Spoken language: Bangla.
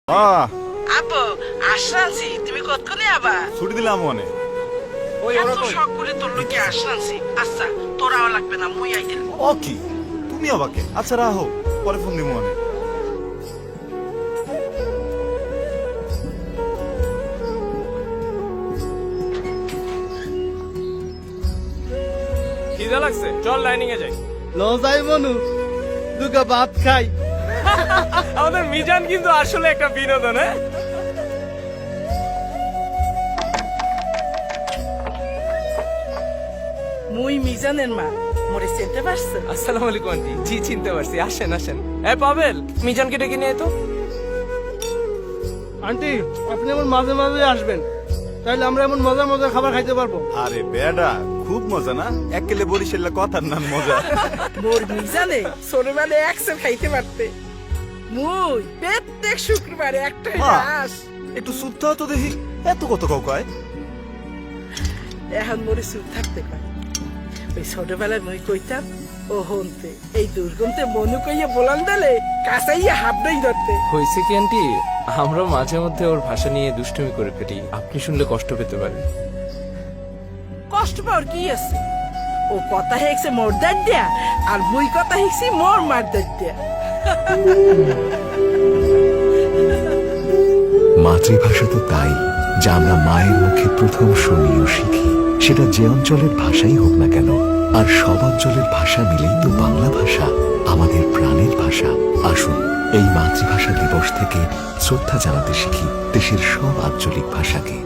আপু আসরানছি তুমি কতক্ষণে আবার ছুটি দিলাম মনে এত শখ করে তোর লোকে আসরানছি আচ্ছা তোরাও লাগবে না মুই আইতেন ও কি তুমি আবাকে আচ্ছা রাহো পরে ফোন দিব মনে খিদা লাগছে চল ডাইনিং এ যাই ল যাই মনু দুগা ভাত খাই। আমাদের মিজান কিন্তু আসলে একটা বিনোদন হ্যাঁ মুই মিজানের মা মোরে চিনতে পারছো আসসালামু আলাইকুম আন্টি জি চিনতে পারছি আসেন আসেন এ পাবেল মিজানকে ডেকে নিয়ে আয় তো আন্টি আপনি এমন মাঝে মাঝে আসবেন, তাইলে আমরা এমন মজার মজার খাবার খাইতে পারবো। আরে বেডা খুব মজা না একেলে বরিশালের কথার নাম মজা মোর মিজানে ছোটবেলা একসে খাইতে পারতে মুই প্রত্যেক শুক্রবারে একটা মা। হাঁস একটু সুপ্ত তো দেখি এত কত কয় এখন মোরে চুপ থাকতে পারে ওই ছোটবেলায় মুই কইতাম ও হনতে এই দুর্গমতে মনু কইয়া বলান দিলে কাঁচাইয়া হাবড়াই ধরতে হয়েছে কি আন্টি আমরা মাঝে মধ্যে ওর ভাষা নিয়ে দুষ্টুমি করে ফেলি আপনি শুনলে কষ্ট পেতে পারেন কষ্ট পাওয়ার কি আছে ও কথা হেকছে মোর দাঁত দিয়া আর মুই কথা হেকছি মোর মার দাঁত দিয়া মাতৃভাষা তো তাই যা আমরা মায়ের মুখে প্রথম শুনি ও শিখি, সেটা যে অঞ্চলের ভাষাই হোক না কেন। আর সব অঞ্চলের ভাষা মিলেই তো বাংলা ভাষা, আমাদের প্রাণের ভাষা। আসুন এই মাতৃভাষা দিবস থেকে শ্রদ্ধা জানাতে শিখি দেশের সব আঞ্চলিক ভাষাকে।